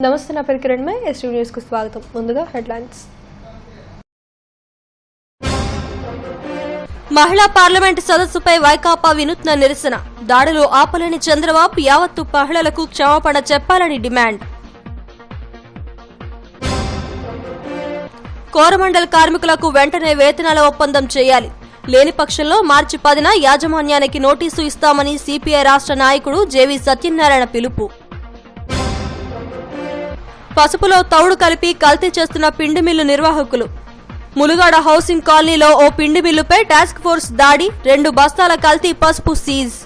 నమస్తే, నా పేరు కిరణ్ మే. ఎస్టీవీ న్యూస్ కు స్వాగతం. ముందుగా హెడ్లైన్స్. మహిళా పార్లమెంట్ సదస్సుపై వైకాపా వినూత్న నిరసన. దాడులు ఆపలేని చంద్రబాబు యావత్తు మహిళలకు క్షమాపణ చెప్పాలని డిమాండ్. కోరమండల్ కార్మికులకు వెంటనే వేతనాల ఒప్పందం చేయాలి. లేని పక్షంలో మార్చి 10న యాజమాన్యానికి నోటీసు ఇస్తామని సిపిఐ రాష్ట్ర నాయకుడు జేవీ సత్యనారాయణ పిలుపు. పసుపులో తౌడు కలిపి కల్తీ చేస్తున్న పిండి మిల్లు నిర్వాహకులు. ములుగాడ హౌసింగ్ కాలనీలో ఓ పిండి మిల్లుపై టాస్క్ ఫోర్స్ దాడి. 2 బస్తాల కల్తీ పసుపు సీజ్.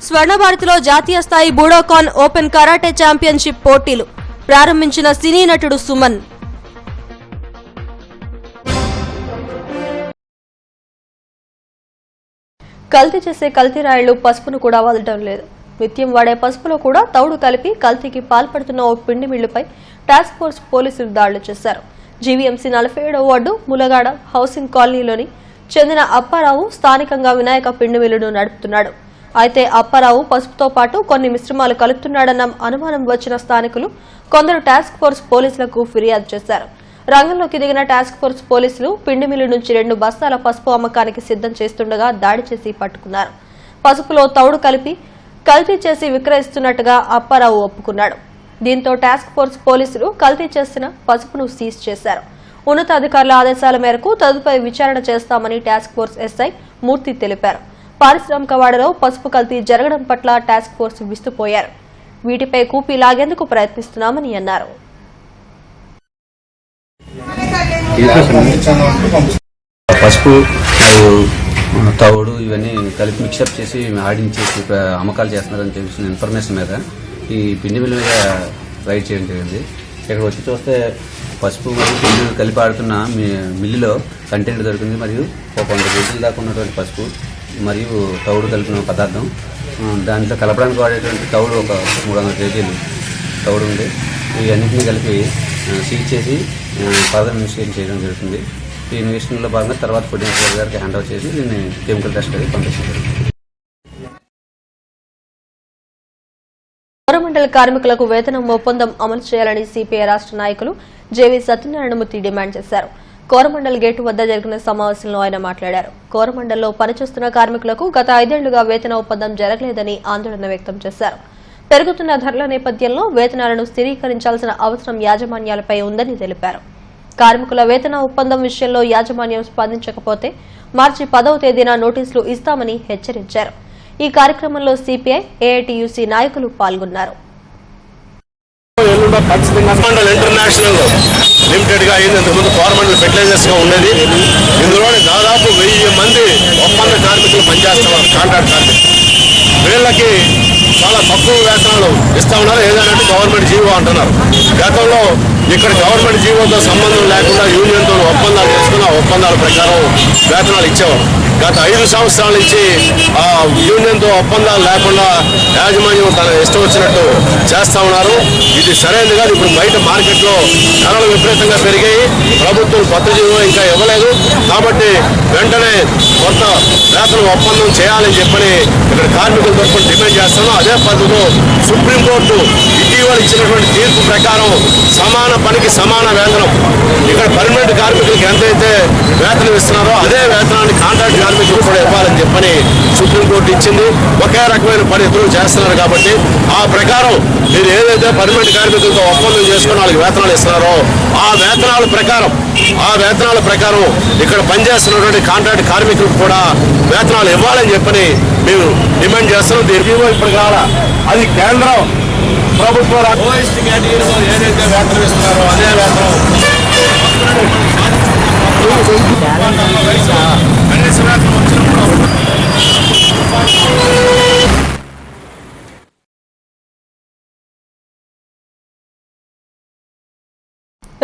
స్వర్ణభారతిలో జాతీయ స్థాయి బూడోకాన్ ఓపెన్ కరాటే ఛాంపియన్షిప్ పోటీలు ప్రారంభించిన సినీ నటుడు సుమన్. కల్తీ చేసే కల్తీ రాయుళ్లు పసుపును కూడా వదలడం లేదు. నిత్యం వాడే పసుపులో కూడా తౌడు కలిపి కల్తీకి పాల్పడుతున్న ఓ పిండి మిల్లుపై టాస్క్ ఫోర్స్ పోలీసులు దాడులు చేశారు. జీవీఎంసీ 47వ వార్డు ములగాడ హౌసింగ్ కాలనీలోని చెందిన అప్పారావు స్థానికంగా వినాయక పిండి మిల్లును నడుపుతున్నాడు. అయితే అప్పారావు పసుపుతో పాటు కొన్ని మిశ్రమాలు కలుపుతున్నాడన్న అనుమానం వచ్చిన స్థానికులు కొందరు టాస్క్ ఫోర్స్ పోలీసులకు ఫిర్యాదు చేశారు. రంగంలోకి దిగిన టాస్క్ ఫోర్స్ పోలీసులు పిండి మిల్లు నుంచి 2 బస్తాల పసుపు అమ్మకానికి సిద్దం చేస్తుండగా దాడి చేసి పట్టుకున్నారు. పసుపులో తౌడు కలిపి కల్తీ చేసి విక్రయిస్తున్నట్టుగా అప్పారావు ఒప్పుకున్నాడు. దీంతో టాస్క్ ఫోర్స్ పోలీసులు కల్తీ చేసిన పసుపును సీజ్ చేశారు. ఉన్నతాధికారుల ఆదేశాల మేరకు తదుపరి విచారణ చేస్తామని టాస్క్ ఫోర్స్ ఎస్ఐ మూర్తి తెలిపారు. పారిశ్రామికవాడలో పసుపు కల్తీ జరగడం పట్ల టాస్క్ ఫోర్స్ విస్తుపోయారు. వీటిపై కూపీ లాగేందుకు ప్రయత్నిస్తున్నామని అన్నారు. పసుపు తవుడు ఇవన్నీ కలిపి మిక్సప్ చేసి ఆడించేసి అమ్మకాలు చేస్తున్నారని తెలిసిన ఇన్ఫర్మేషన్ మీద ఈ పిండి మిల్లు మీద రైడ్ చేయడం జరిగింది. ఇక్కడ వచ్చి చూస్తే పసుపు మరియు పిండి కలిపి ఆడుతున్న మిల్లులో కంటెంట్ దొరికింది. మరియు ఒక 100 కేజీల దాకా ఉన్నటువంటి పసుపు మరియు తవుడు కలిపిన పదార్థం, దాంట్లో కలపడానికి వాడేటువంటి తవుడు ఒక 300 కేజీలు తవుడు ఉంది. ఇవన్నింటినీ కలిపి సీజ్ చేసి ఫర్దర్ ఇన్వెస్టిగేషన్ చేయడం జరుగుతుంది. ఈ ఇన్వెస్టిగేషన్లో భాగంగా తర్వాత ఫుడ్ ఇన్స్పెక్టర్ గారికి హ్యాండ్ ఓవర్ చేసి దీన్ని కెమికల్ టెస్ట్ అది పంపించారు. కోరమండల్ కార్మికులకు వేతనం ఒప్పందం అమలు చేయాలని సిపిఐ రాష్ట్ర నాయకులు జేవీ సత్యనారాయణమూర్తి డిమాండ్ చేశారు. కోరమండల్ గేటు వద్ద జరిగిన సమావేశంలో ఆయన మాట్లాడారు. కోరమండల్లో పనిచేస్తున్న కార్మికులకు గత 5 ఏళ్లుగా వేతన ఒప్పందం జరగలేదని ఆందోళన వ్యక్తం చేశారు. పెరుగుతున్న ధరల నేపథ్యంలో వేతనాలను స్థిరీకరించాల్సిన అవసరం యాజమాన్యాలపై ఉందని తెలిపారు. కార్మికుల వేతన ఒప్పందం విషయంలో యాజమాన్యం స్పందించకపోతే మార్చి 10వ తేదీన నోటీసులు ఇస్తామని హెచ్చరించారు. ఈ కార్యక్రమంలో సిపిఐ, ఏఐటియుసి నాయకులు పాల్గొన్నారు. ఇంటర్నేషనల్ లిమిటెడ్ గా ఇంతకుముందు కోరమండల్ ఫెర్టిలైజర్స్ గా ఉండేది. ఇందులో దాదాపు 1000 మంది ఒప్పంద కార్మికులు పనిచేస్తున్నారు. కాంట్రాక్ట్ కార్మికులు వీళ్ళకి చాలా తక్కువ వేతనాలు ఇస్తా ఉన్నారు. ఏదైనా గవర్నమెంట్ జీవో అంటున్నారు. గతంలో ఇక్కడ గవర్నమెంట్ జీవోతో సంబంధం లేకుండా యూనియన్తో ఒప్పందాలు చేసుకుని ఆ ఒప్పందాల ప్రకారం వేతనాలు ఇచ్చేవారు. గత 5 సంవత్సరాల నుంచి ఆ యూనియన్తో ఒప్పందాలు లేకుండా యాజమాన్యం తన ఇష్టం వచ్చినట్టు చేస్తా ఉన్నారు. ఇది సరైనది కాదు. ఇప్పుడు బయట మార్కెట్లో ధరలు విపరీతంగా పెరిగాయి. ప్రభుత్వం కొత్త జీవో ఇంకా ఇవ్వలేదు. కాబట్టి వెంటనే కొత్త వేతన ఒప్పందం చేయాలని చెప్పని ఇక్కడ కార్మికుల తరఫున డిమాండ్ చేస్తాను. అదే పద్ధతిలో సుప్రీంకోర్టు ఇటీవల ఇచ్చినటువంటి తీర్పు ప్రకారం సమాన పనికి సమాన వేతనం ఇక్కడ పర్మనెంట్ కార్మికులకి ఎంతైతే వేతనం ఇస్తున్నారో అదే వేతనాన్ని కాంట్రాక్ట్ కార్మికులు కూడా ఇవ్వాలని చెప్పని సుప్రీంకోర్టు ఇచ్చింది. ఒకే రకమైన పని ఇద్దరు చేస్తున్నారు. కాబట్టి ఆ ప్రకారం మీరు ఏదైతే పర్మనెంట్ కార్మికులతో ఒప్పందం చేసుకుని వాళ్ళకి వేతనాలు ఇస్తున్నారో ఆ వేతనాల ప్రకారం ఇక్కడ పనిచేస్తున్నటువంటి కాంట్రాక్ట్ కార్మికులకు కూడా వేతనాలు ఇవ్వాలని చెప్పని మేము డిమాండ్ చేస్తున్నాం. దీనికి ఇప్పుడు కావాలా అది కేంద్రం ప్రభుత్వం ఓఎస్టీ కేటగిరీలో ఏదైతే వేతనం ఇస్తున్నారో అదే వేతనం కనీస వేతనం వచ్చినప్పుడు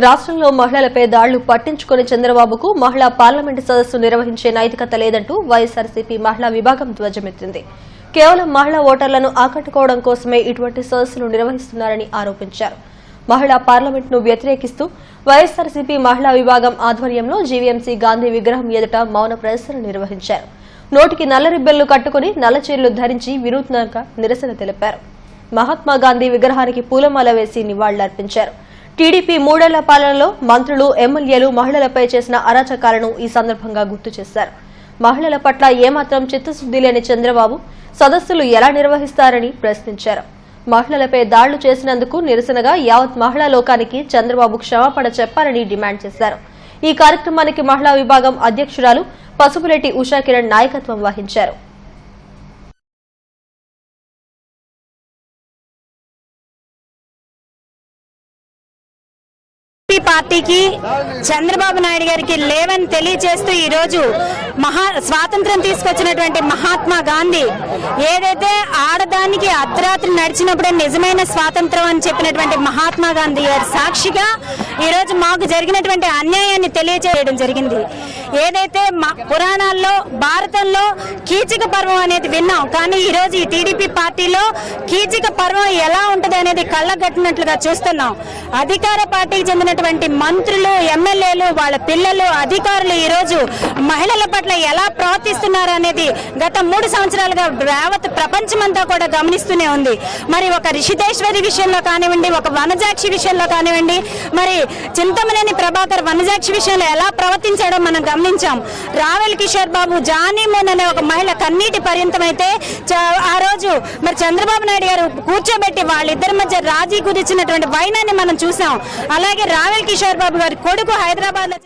రాష్ట్రంలో మహిళలపై దాడులు పట్టించుకుని చంద్రబాబుకు మహిళా పార్లమెంటు సదస్సు నిర్వహించే నైతికత లేదంటూ వైఎస్ఆర్సీపీ మహిళా విభాగం ధ్వజమెత్తింది. కేవలం మహిళా ఓటర్లను ఆకట్టుకోవడం కోసమే ఇటువంటి సదస్సులు నిర్వహిస్తున్నారని ఆరోపించారు. మహిళా పార్లమెంట్ను వ్యతిరేకిస్తూ వైఎస్ఆర్సీపీ మహిళా విభాగం ఆధ్వర్యంలో జీవీఎంసీ గాంధీ విగ్రహం ఎదుట మౌన ప్రదర్శన నిర్వహించారు. నోటికి నల్ల రిబ్బన్లు కట్టుకుని నల్ల చీరలు ధరించి వినూత్నంగా నిరసన తెలిపారు. మహాత్మా గాంధీ విగ్రహానికి పూలమాల వేసి నివాళులర్పించారు. టీడీపీ 3 ఏళ్ల పాలనలో మంత్రులు, ఎమ్మెల్యేలు మహిళలపై చేసిన అరాచకాలను ఈ సందర్భంగా గుర్తు చేశారు. మహిళల పట్ల ఏమాత్రం చిత్తశుద్ది లేని చంద్రబాబు సదస్సులు ఎలా నిర్వహిస్తారని ప్రశ్నించారు. మహిళలపై దాడులు చేసినందుకు నిరసనగా యావత్ మహిళా లోకానికి చంద్రబాబు క్షమాపణ చెప్పాలని డిమాండ్ చేశారు. ఈ కార్యక్రమానికి మహిళా విభాగం అధ్యక్షురాలు పసుపులేటి ఉషాకిరణ్ నాయకత్వం వహించారు. పార్టీకి చంద్రబాబు నాయుడు గారికి లేవని తెలియజేస్తూ ఈ రోజు స్వాతంత్ర్యం తీసుకొచ్చినటువంటి మహాత్మా గాంధీ ఏదైతే ఆడదానికి అర్ధరాత్రి నడిచినప్పుడే నిజమైన స్వాతంత్రం అని చెప్పినటువంటి మహాత్మా గాంధీ గారి సాక్షిగా ఈ రోజు మాకు జరిగినటువంటి అన్యాయాన్ని తెలియజేయడం జరిగింది. ఏదైతే పురాణాల్లో భారతంలో కీచక పర్వం అనేది విన్నాం, కానీ ఈ రోజు ఈ టీడీపీ పార్టీలో కీచక పర్వం ఎలా ఉంటుంది అనేది కళ్ళగట్టినట్లుగా చూస్తున్నాం. అధికార పార్టీకి చెందినటువంటి మంత్రులు, ఎమ్మెల్యేలు, వాళ్ళ పిల్లలు, అధికారులు ఈ రోజు మహిళల పట్ల ఎలా ప్రవర్తిస్తున్నారు అనేది గత 3 సంవత్సరాలుగా యావత్ ప్రపంచమంతా కూడా గమనిస్తూనే ఉంది. మరి ఒక రిషితేశ్వరి విషయంలో కానివ్వండి, ఒక వనజాక్షి విషయంలో కానివ్వండి, మరి చింతమనేని ప్రభాకర్ వనజాక్షి విషయంలో ఎలా ప్రవర్తించాడో మనం గమనించాం. రావెల్ కిషోర్ బాబు, జానీమోన్ అనే ఒక మహిళ కన్నీటి పర్యంతమైతే ఆ రోజు మరి చంద్రబాబు నాయుడు గారు కూర్చోబెట్టి వాళ్ళిద్దరి మధ్య రాజీ కుదిర్చినటువంటి వైనాన్ని మనం చూసాం. అలాగే రావెల్ కిషోర్ బాబు గారి కొడుకు హైదరాబాద్ లో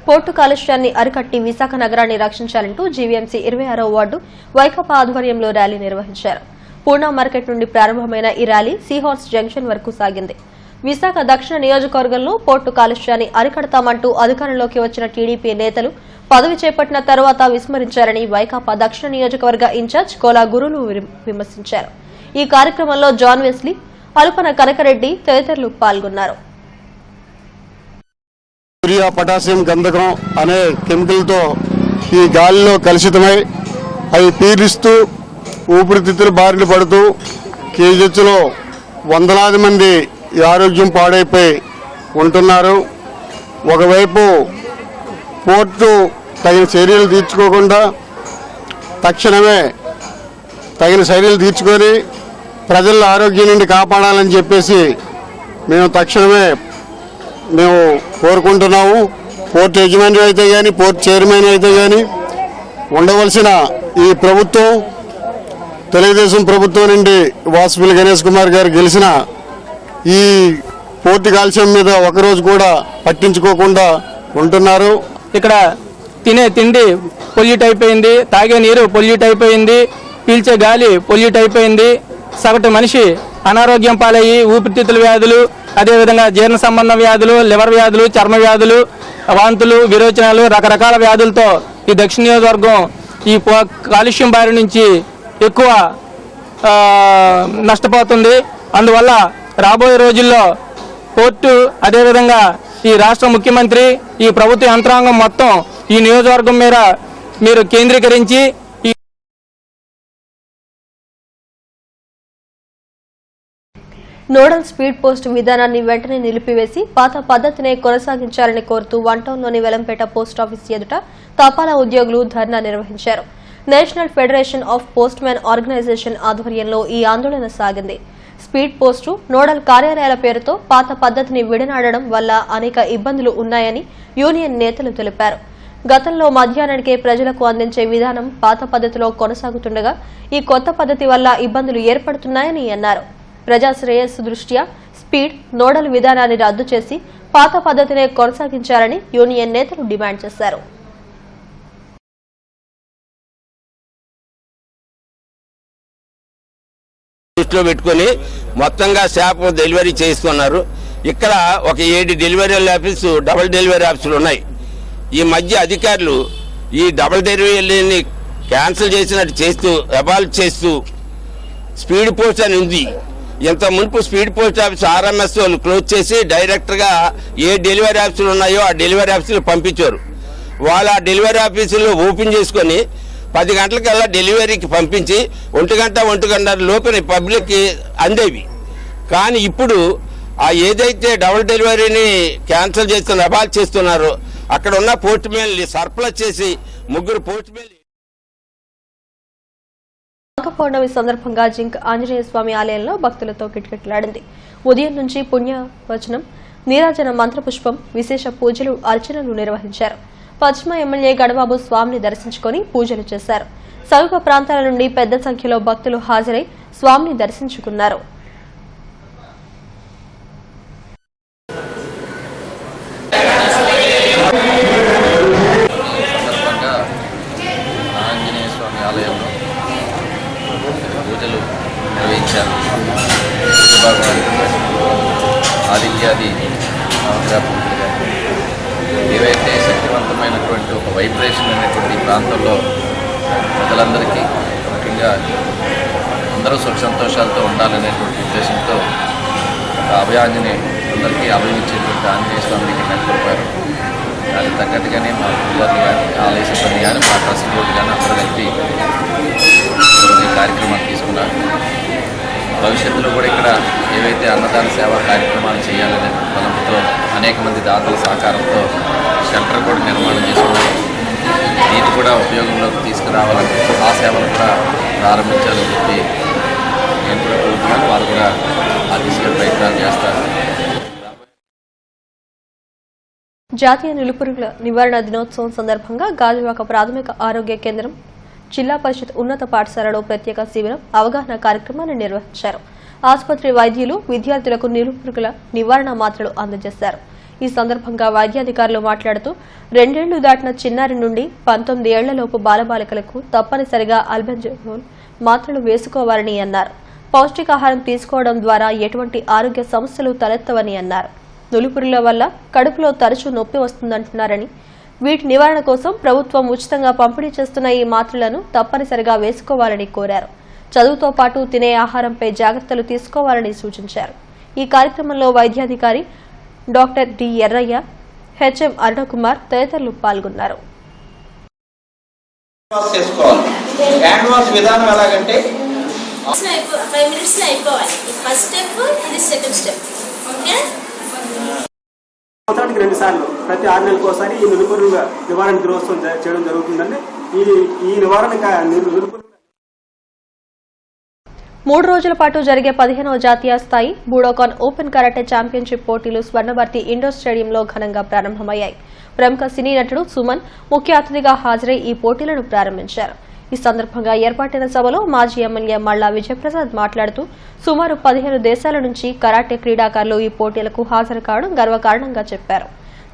పోర్టు కాలుష్యాన్ని అరికట్టి విశాఖ నగరాన్ని రక్షించాలంటూ జీవీఎంసీ 26వ వార్డు వైకాపా ఆధ్వర్యంలో ర్యాలీ నిర్వహించారు. పూర్ణ మార్కెట్ నుండి ప్రారంభమైన ఈ ర్యాలీ సీహార్స్ జంక్షన్ వరకు సాగింది. విశాఖ దక్షిణ నియోజకవర్గంలో పోర్టు కాలుష్యాన్ని అరికడతామంటూ అధికారంలోకి వచ్చిన టీడీపీ నేతలు పదవి చేపట్టిన తర్వాత విస్మరించారని వైకాపా దక్షిణ నియోజకవర్గ ఇన్ఛార్జ్ కోలా గురులు విమర్శించారు. ఈ కార్యక్రమంలో జాన్ వెస్లీ, అలుపన కనకరెడ్డి తదితరులు పాల్గొన్నారు. యూరియా, పొటాషియం, గంధకం అనే కెమికల్తో ఈ గాలిలో కలుషితమై అవి పీలిస్తూ ఊపిరితిత్తులు బారిన పడుతూ కేజెచ్లో వందలాది మంది ఈ ఆరోగ్యం పాడైపోయి ఉంటున్నారు. ఒకవైపు పోర్టు తగిన చర్యలు తీర్చుకోకుండా తక్షణమే తగిన చర్యలు తీర్చుకొని ప్రజల ఆరోగ్యం నుండి కాపాడాలని చెప్పేసి మేము కోరుకుంటున్నాము. పోర్టు యజమాని అయితే కానీ, పోర్టు చైర్మన్ అయితే కానీ ఉండవలసిన ఈ ప్రభుత్వం, తెలుగుదేశం ప్రభుత్వం నుండి వాసుపల్లి గణేష్ కుమార్ గారు గెలిచిన ఈ పోర్టు కాలుష్యం మీద ఒకరోజు కూడా పట్టించుకోకుండా ఉంటున్నారు. ఇక్కడ తినే తిండి పొల్యూట్ అయిపోయింది, తాగే నీరు పొల్యూట్ అయిపోయింది, పీల్చే గాలి పొల్యూట్ అయిపోయింది. సగటు మనిషి అనారోగ్యం పాలయ్యి ఊపిరితిత్తుల వ్యాధులు, అదేవిధంగా జీర్ణ సంబంధ వ్యాధులు, లివర్ వ్యాధులు, చర్మ వ్యాధులు, వాంతులు, విరోచనాలు, రకరకాల వ్యాధులతో ఈ దక్షిణ నియోజకవర్గం ఈ కాలుష్యం బారి నుంచి ఎక్కువ నష్టపోతుంది. అందువల్ల రాబోయే రోజుల్లో కోర్టు, అదేవిధంగా ఈ రాష్ట్ర ముఖ్యమంత్రి, ఈ ప్రభుత్వ యంత్రాంగం మొత్తం ఈ నియోజకవర్గం మీద మీరు కేంద్రీకరించి నోడల్ స్పీడ్ పోస్ట్ విధానాన్ని వెంటనే నిలిపివేసి పాత పద్దతినే కొనసాగించాలని కోరుతూ వన్ టౌన్లోని వెలంపేట పోస్టాఫీస్ ఎదుట తపాలా ఉద్యోగులు ధర్నా నిర్వహించారు. National federation of postman organisation ఆధ్వర్యంలో ఈ ఆందోళన సాగింది. స్పీడ్ పోస్టు, నోడల్ కార్యాలయాల పేరుతో పాత పద్దతిని విడనాడడం వల్ల అనేక ఇబ్బందులు ఉన్నాయని యూనియన్ నేతలు తెలిపారు. గతంలో మధ్యాహ్నానికే ప్రజలకు అందించే విధానం పాత పద్దతిలో కొనసాగుతుండగా ఈ కొత్త పద్దతి వల్ల ఇబ్బందులు ఏర్పడుతున్నాయని అన్నారు. ప్రజా శ్రేయస్సు దృష్ట్యా స్పీడ్, నోడల్ విధానాన్ని రద్దు చేసి పాత పద్దతినే కొనసాగించాలని యూనియన్ నేతలు డిమాండ్ చేశారు. దృష్టిలో పెట్టుకుని మొత్తంగా షాప్ డెలివరీ చేస్తున్నారు. ఇక్కడ ఒక 7 డెలివరీ ఆఫీసు, డబుల్ డెలివరీ ఆఫీసులు ఉన్నాయి. ఈ మధ్య అధికారులు ఈ డబుల్ డెలివరీని క్యాన్సిల్ చేసినట్టు చేస్తూ, అబాల్ట్ చేస్తూ స్పీడ్ పోస్ట్ అని ఉంది. ఇంత మునుపు స్పీడ్ పోస్ట్ ఆఫీస్ ఆర్ఎంఎస్ వాళ్ళు క్లోజ్ చేసి డైరెక్ట్గా ఏ డెలివరీ ఆఫీసులు ఉన్నాయో ఆ డెలివరీ ఆఫీసులు పంపించారు. వాళ్ళు ఆ డెలివరీ ఆఫీసులు ఓపెన్ చేసుకొని 10 గంటలకల్లా డెలివరీకి పంపించి 1 గంట లోపల పబ్లిక్కి అందేవి. కానీ ఇప్పుడు ఆ ఏదైతే డబుల్ డెలివరీని క్యాన్సిల్ చేస్తున్న అబాల్ చేస్తున్నారో అక్కడ ఉన్న పోస్ట్ మ్యాన్ సర్ప్లస్ చేసి 3 పోస్ట్ మ్యాన్ పౌర్ణమి సందర్భంగా జింక్ ఆంజనేయ స్వామి ఆలయంలో భక్తులతో కిటకిటలాడింది. ఉదయం నుంచి పుణ్యవచనం, నీరాజన మంత్రపుష్పం, విశేష పూజలు, అర్చనలు నిర్వహించారు. పశ్చిమ ఎమ్మెల్యే గణబాబు స్వామిని దర్శించుకుని పూజలు చేశారు. సమీప ప్రాంతాల నుండి పెద్ద సంఖ్యలో భక్తులు హాజరై స్వామిని దర్శించుకున్నారు. నిర్వహించారు. ఆదిత్యాది ఏవైతే శక్తివంతమైనటువంటి ఒక వైబ్రేషన్ అనేటువంటి ప్రాంతంలో ప్రజలందరికీ ముఖ్యంగా అందరూ సుఖ సంతోషాలతో ఉండాలనేటువంటి ఉద్దేశంతో అభయాంజనే అందరికీ అభివృద్ధించేటువంటి ఆంజనేయ స్వామికి నెలకొల్పారు. దానికి తగ్గట్టుగానే మా పూజారులు కానీ, ఆలయ సిబ్బంది కానీ, మా ట్రస్ట్ బోర్డు కానీ అందరూ కలిపి ఈ కార్యక్రమాలు తీసుకున్నారు. భవిష్యత్తులో కూడా ఇక్కడ ఏవైతే అన్నదాన సేవా కార్యక్రమాలు చేయాలనే తలంపుతో అనేక మంది దాతల సహకారంతో షెల్టర్ కూడా నిర్మాణం చేసుకున్నారు. దీన్ని కూడా ఉపయోగంలోకి తీసుకురావాలని, ఆ సేవలు కూడా ప్రారంభించాలని చెప్పి నేను కూడా కోరుతున్నాను. వారు కూడా ఆ దిశగా ప్రయత్నాలు చేస్తారు. జాతీయ నులిపురుగుల నివారణ దినోత్సవం సందర్భంగా గాజువాక ప్రాథమిక ఆరోగ్య కేంద్రం, జిల్లా పరిషత్ ఉన్నత పాఠశాలలో ప్రత్యేక శిబిరం, అవగాహన కార్యక్రమాన్ని నిర్వహించారు. ఆసుపత్రి వైద్యులు విద్యార్థులకు నులిపురుగుల నివారణ మాత్రలు అందజేశారు. ఈ సందర్భంగా వైద్యాధికారులు మాట్లాడుతూ 2 ఏళ్లు దాటిన చిన్నారి నుండి 19 ఏళ్లలోపు బాలబాలికలకు తప్పనిసరిగా ఆల్బెంజోల్ మాత్రలు వేసుకోవాలని అన్నారు. పౌష్టికాహారం తీసుకోవడం ద్వారా ఎటువంటి ఆరోగ్య సమస్యలు తలెత్తవని అన్నారు. నులిపురుగుల వల్ల కడుపులో తరచూ నొప్పి వస్తుందంటున్నారని, వీటి నివారణ కోసం ప్రభుత్వం ఉచితంగా పంపిణీ చేస్తున్న ఈ మాత్రలను తప్పనిసరిగా వేసుకోవాలని కోరారు. చదువుతో పాటు తినే ఆహారంపై జాగ్రత్తలు తీసుకోవాలని సూచించారు. ఈ కార్యక్రమంలో వైద్యాధికారి doctor D Errayya, HM Arunakumar తదితరులు పాల్గొన్నారు. సంవత్సరానికి 2 సార్లు ప్రతి 6 నెలలకు ఒకసారి ఈ నులిపురుగుల నివారణ దినోత్సవం చేయడం జరుగుతుందండి. ఈ నివారణ 3 రోజుల పాటు జరిగే 15వ జాతీయ స్థాయి బుడోకాన్ ఓపెన్ కరాటే ఛాంపియన్షిప్ పోటీలు స్వర్ణభర్తి ఇండోర్ స్టేడియంలో ఘనంగా ప్రారంభమయ్యాయి. ప్రముఖ సినీ నటుడు సుమన్ ముఖ్య అతిథిగా హాజరై ఈ పోటీలను ప్రారంభించారు. ఈ సందర్భంగా ఏర్పాటైన సభలో మాజీ ఎమ్మెల్యే మల్లా విజయప్రసాద్ మాట్లాడుతూ సుమారు 15 దేశాల నుంచి కరాటే క్రీడాకారులు ఈ పోటీలకు హాజరు కావడం గర్వకారణంగా చెప్పారు.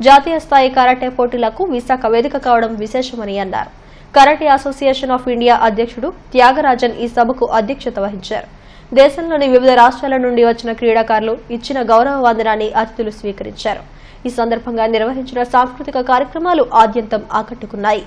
జాతీయ స్థాయి కరాటే పోటీలకు విశాఖ వేదిక కావడం విశేషమని అన్నారు. కరాటే అసోసియేషన్ ఆఫ్ ఇండియా అధ్యక్షుడు త్యాగరాజన్ ఈ సభకు అధ్యక్షత వహించారు. దేశంలోని వివిధ రాష్ట్రాల నుండి వచ్చిన క్రీడాకారులు ఇచ్చిన గౌరవ వందనాన్ని అతిథులు స్వీకరించారు. ఈ సందర్భంగా నిర్వహించిన సాంస్కృతిక కార్యక్రమాలు ఆద్యంతం ఆకట్టుకున్నాయి.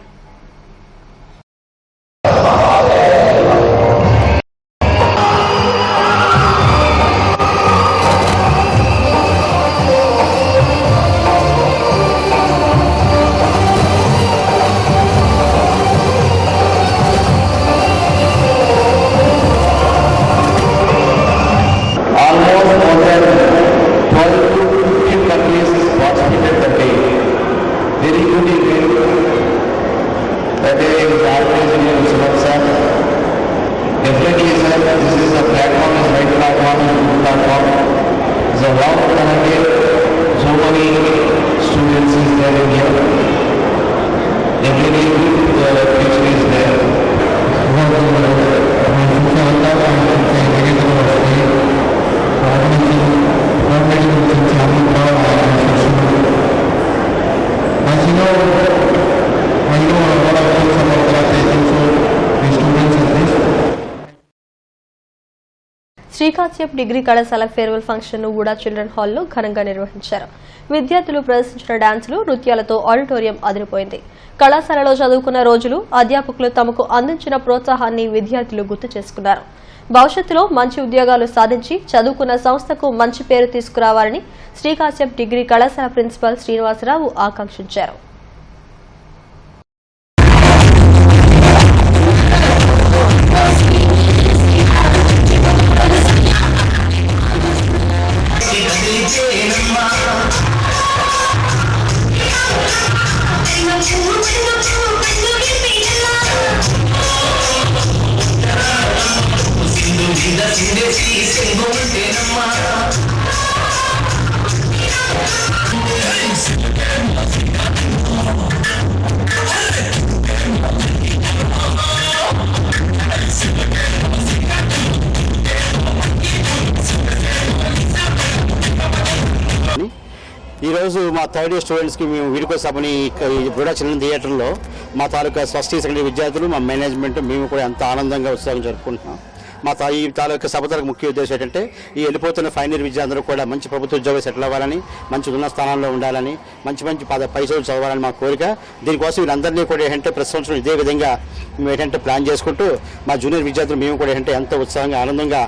శ్రీకాశ్యప్ డిగ్రీ కళాశాల ఫేర్వెల్ ఫంక్షన్ ను కూడా చిల్డ్రన్ హాల్లో ఘనంగా నిర్వహించారు. విద్యార్థులు ప్రదర్శించిన డాన్సులు, నృత్యాలతో ఆడిటోరియం అదిరిపోయింది. కళాశాలలో చదువుకున్న రోజులు, అధ్యాపకులు తమకు అందించిన ప్రోత్సాహాన్ని విద్యార్థులు గుర్తు చేసుకున్నారు. భవిష్యత్తులో మంచి ఉద్యోగాలు సాధించి చదువుకున్న సంస్థకు మంచి పేరు తీసుకురావాలని శ్రీకాశ్యప్ డిగ్రీ కళాశాల ప్రిన్సిపల్ శ్రీనివాసరావు ఆకాంక్షించారు. ఈరోజు మా థర్డ్ ఇయర్ స్టూడెంట్స్కి మేము వీడుకో సభని బుడా చిల్డ్రన్ థియేటర్లో మా తాలూకా ఫస్ట్ ఇయర్ సెకండరీ విద్యార్థులు మా మేనేజ్మెంట్ మేము కూడా ఎంత ఆనందంగా ఉత్సాహం జరుపుకుంటున్నాం. ఈ తాలూకా సభ తరకు ముఖ్య ఉద్దేశం ఏంటంటే ఈ వెళ్ళిపోతున్న ఫైనల్ ఇయర్ విద్యార్థులు కూడా మంచి ప్రభుత్వ ఉద్యోగం సెటిల్ అవ్వాలని, మంచి ఉన్నత స్థానాల్లో ఉండాలని, మంచి పై చదువులు చదవాలని మా కోరిక. దీనికోసం వీళ్ళందరినీ కూడా ఏంటంటే ప్రతి సంవత్సరం ఇదే విధంగా మేము ఏంటంటే ప్లాన్ చేసుకుంటూ మా జూనియర్ విద్యార్థులు మేము కూడా ఏంటంటే ఎంతో ఉత్సాహంగా ఆనందంగా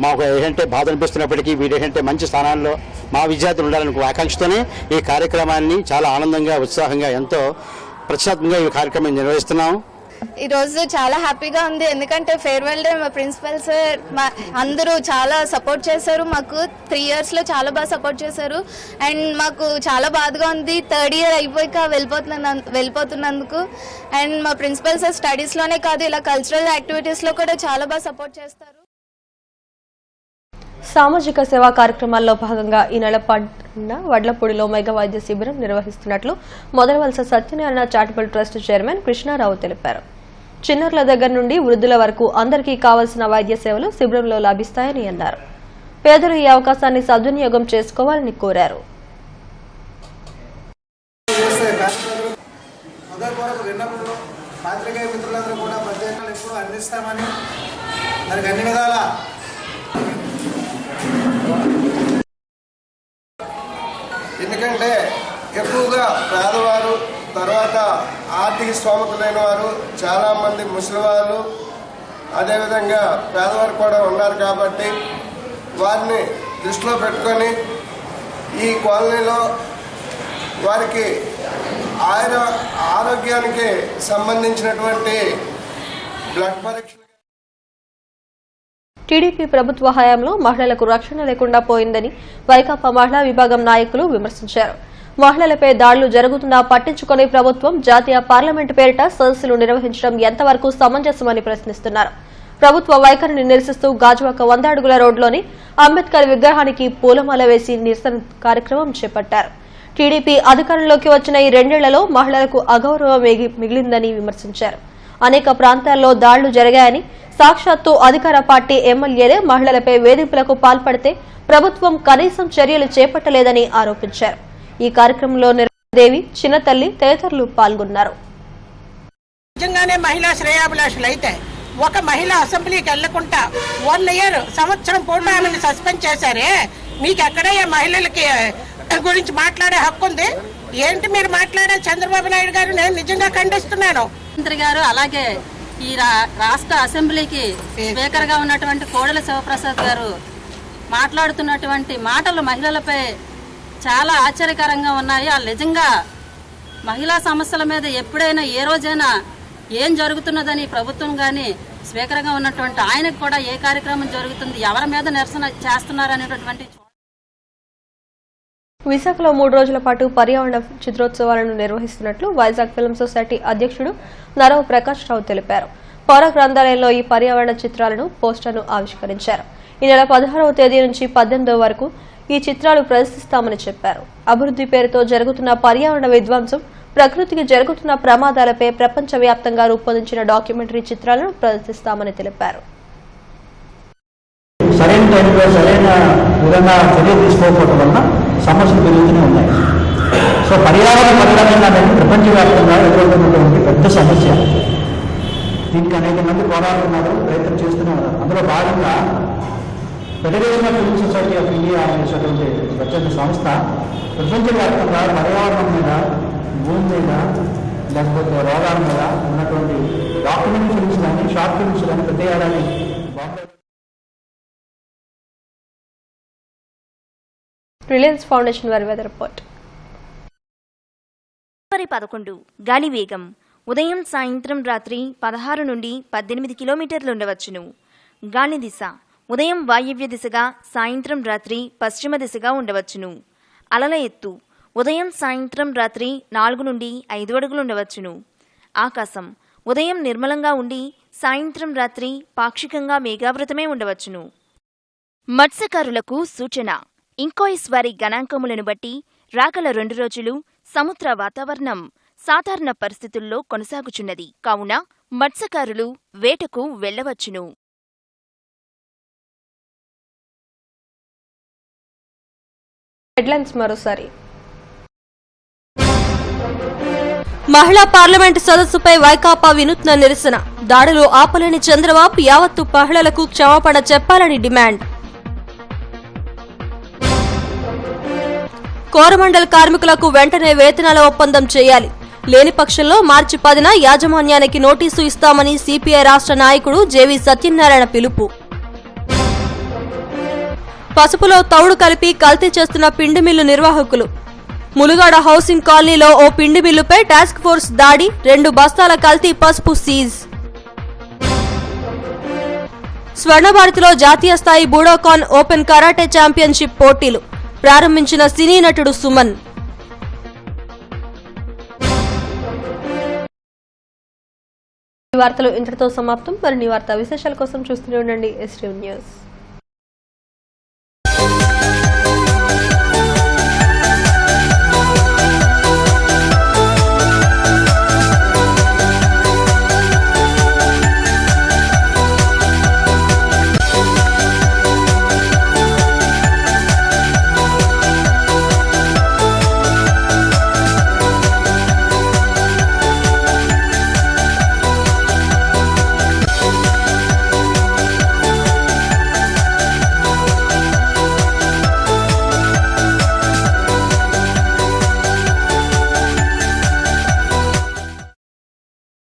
మాకు ఏంటంటే బాధ అనిపిస్తున్నప్పటికీ వీరు ఏంటంటే మంచి స్థానాల్లో మా విద్యార్థులు ఉండాలని ఆకాంక్షతోనే ఈ కార్యక్రమాన్ని చాలా ఆనందంగా ఉత్సాహంగా ఎంతో ప్రతిష్టాత్మకంగా ఈ కార్యక్రమం నిర్వహిస్తున్నాము. ఈ రోజు చాలా హ్యాపీగా ఉంది, ఎందుకంటే ఫేర్వెల్ డే మా ప్రిన్సిపల్ సార్ అందరూ చాలా సపోర్ట్ చేశారు. మాకు 3 years లో చాలా బాగా సపోర్ట్ చేశారు. అండ్ మాకు చాలా బాధగా ఉంది థర్డ్ ఇయర్ అయిపోయాక వెళ్ళిపోతున్నందుకు. అండ్ మా ప్రిన్సిపల్ సార్ స్టడీస్ లోనే కాదు ఇలా కల్చరల్ యాక్టివిటీస్ లో కూడా చాలా బాగా సపోర్ట్ చేస్తారు. సామాజిక సేవా కార్యక్రమాల్లో భాగంగా ఈ నెల 10న వడ్లపూడిలో మెగా వైద్య శిబిరం నిర్వహిస్తున్నట్లు Modalavalasa Satyanarayana charitable trust chairman Krishnarao తెలిపారు. చిన్నారుల దగ్గర నుండి వృద్ధుల వరకు అందరికీ కావాల్సిన వైద్య సేవలు శిబిరంలో లభిస్తాయని అన్నారు. పేదలు ఈ అవకాశాన్ని సద్వినియోగం చేసుకోవాలని కోరారు. ఎందుకంటే ఎక్కువగా పేదవారు, తర్వాత ఆర్థిక స్తోమత లేని వారు, చాలామంది ముసలివాళ్ళు, అదేవిధంగా పేదవారు కూడా ఉన్నారు. కాబట్టి వారిని దృష్టిలో పెట్టుకొని ఈ కాలనీలో వారికి ఆరోగ్యానికి సంబంధించినటువంటి బ్లడ్ పరీక్షలు. టీడీపీ ప్రభుత్వ హయాంలో మహిళలకు రక్షణ లేకుండా పోయిందని వైకాపా మహిళా విభాగం నాయకులు విమర్శించారు. మహిళలపై దాడులు జరుగుతున్నా పట్టించుకునే ప్రభుత్వం జాతీయ పార్లమెంటు పేరిట సదస్సులు నిర్వహించడం ఎంతవరకు సమంజసమని ప్రశ్నిస్తున్నారు. ప్రభుత్వ వైఖరిని నిరసిస్తూ గాజువాక 100 అడుగుల రోడ్లోని అంబేద్కర్ విగ్రహానికి పూలమాల వేసి నిరసన కార్యక్రమం చేపట్టారు. టీడీపీ అధికారంలోకి వచ్చిన ఈ 2 ఏళ్లలో మహిళలకు అగౌరవం మిగిలిందని విమర్శించారు. అనేక ప్రాంతాల్లో దాడులు జరిగాయని, సాక్షాత్తు అధికార పార్టీ ఎమ్మెల్యేలే మహిళలపై వేధింపులకు పాల్పడితే ప్రభుత్వం కనీసం చర్యలు చేపట్టలేదని ఆరోపించారు. ఈ కార్యక్రమంలో దేవి, చిన్నతల్లి తదితరులు పాల్గొన్నారు. నిజంగానే మహిళా శ్రేయాభిలాషులు అయితే ఒక మహిళ అసెంబ్లీకి వెళ్లకుండా 1 year సంవత్సరం పూర్ణ ఆమెను సస్పెండ్ చేశారే, మీకు ఎక్కడ మహిళలకి గురించి మాట్లాడే హక్కు ఉంది? ఏంటి మీరు మాట్లాడే చంద్రబాబు నాయుడు గారు? నేను నిజంగా ఖండిస్తున్నాను. మంత్రి గారు అలాగే ఈ రాష్ట్ర అసెంబ్లీకి స్పీకర్ గా ఉన్నటువంటి కోడెల శివప్రసాద్ గారు మాట్లాడుతున్నటువంటి మాటలు మహిళలపై చాలా ఆశ్చర్యకరంగా ఉన్నాయి. వాళ్ళు నిజంగా మహిళా సమస్యల మీద ఎప్పుడైనా ఏ రోజైనా ఏం జరుగుతున్నదని ప్రభుత్వం కానీ స్పీకర్ గా ఉన్నటువంటి ఆయనకు కూడా ఏ కార్యక్రమం జరుగుతుంది, ఎవరి మీద నిరసన చేస్తున్నారు అనేటటువంటి. విశాఖలో 3 రోజుల పాటు పర్యావరణ చిత్రోత్సవాలను నిర్వహిస్తున్నట్లు వైజాగ్ ఫిల్మ్ సొసైటీ అధ్యక్షుడు నరవ ప్రకాష్ రావు తెలిపారు. పౌర గ్రంథాలయంలో ఈ పర్యావరణ చిత్రాలను పోస్టర్ను ఆవిష్కరించారు. ఈ నెల 16వ తేదీ నుంచి 18వ వరకు ఈ చిత్రాలు ప్రదర్శిస్తామని చెప్పారు. అభివృద్ది పేరుతో జరుగుతున్న పర్యావరణ విధ్వంసం, ప్రకృతికి జరుగుతున్న ప్రమాదాలపై ప్రపంచవ్యాప్తంగా రూపొందించిన డాక్యుమెంటరీ చిత్రాలను ప్రదర్శిస్తామని తెలిపారు. సరైన టైంలో సరైన విధంగా చర్య తీసుకోకపోవడం వలన సమస్యలు పెరుగుతూనే ఉన్నాయి. సో పర్యావరణ పరిరక్షణ అనేది ప్రపంచవ్యాప్తంగా ఎదుర్కొన్నటువంటి పెద్ద సమస్య. దీనికి అనేక మంది పోరాడుతున్నారు, ప్రయత్నం చేస్తున్నారు. అందులో భాగంగా federation of film society of India అనేటువంటి స్వచ్ఛంద సంస్థ ప్రపంచవ్యాప్తంగా పర్యావరణం మీద, భూమి మీద, లేకపోతే రోగాల మీద ఉన్నటువంటి డాక్యుమెంటరీ ఫిల్మ్స్ కానీ, షార్ట్ ఫిల్మ్స్ కానీ పెద్ద ఏడాది రిలయన్స్ ఫౌండేషన్ వారి వెదర్ రిపోర్ట్. ఫిబ్రవరి 11 గాలి వేగం ఉదయం సాయంత్రం రాత్రి 16 నుండి 18 కిలోమీటర్లు ఉండవచ్చును. గాలి దిశ ఉదయం వాయవ్య దిశగా, సాయంత్రం రాత్రి పశ్చిమ దిశగా ఉండవచ్చును. అలల ఎత్తు ఉదయం సాయంత్రం రాత్రి 4 నుండి 5 అడుగులు ఉండవచ్చును. ఆకాశం ఉదయం నిర్మలంగా ఉండి సాయంత్రం రాత్రి పాక్షికంగా మేఘావృతమే ఉండవచ్చును. మత్స్యకారులకు సూచన. ఇంకోయిస్ వారి గణాంకములను బట్టి రాగల 2 రోజులు సముద్ర వాతావరణం సాధారణ పరిస్థితుల్లో కొనసాగుచున్నది. కావున మత్స్యకారులు వేటకు వెళ్లవచ్చును. హెడ్లైన్స్ మరోసారి. మహిళా పార్లమెంటు సదస్సుపై వైకాపా వినూత్న నిరసన. దాడులు ఆపలేని చంద్రబాబు యావత్తు మహిళలకు క్షమాపణ చెప్పాలని డిమాండ్. కోరమండల్ కార్మికులకు వెంటనే వేతనాల ఒప్పందం చేయాలి. లేని పక్షంలో మార్చి 10న యాజమాన్యానికి నోటీసు ఇస్తామని సిపిఐ రాష్ట్ర నాయకుడు జేవీ సత్యనారాయణ పిలుపు. పసుపులో తౌడు కలిపి కల్తీ చేస్తున్న పిండి మిల్లు నిర్వాహకులు. ములుగాడ హౌసింగ్ కాలనీలో ఓ పిండి మిల్లుపై టాస్క్ ఫోర్స్ దాడి, 2 బస్తాల కల్తీ పసుపు సీజ్. స్వర్ణభారతిలో జాతీయ స్థాయి బూడోకాన్ ఓపెన్ కరాటే ఛాంపియన్షిప్ పోటీలు ప్రారంభించిన సినీ నటుడు సుమన్. ఈ వార్తలు ఇంతటితో సమాప్తం. మరిన్ని వార్తా విశేషాల కోసం చూస్తూనే ఉండండి STV న్యూస్.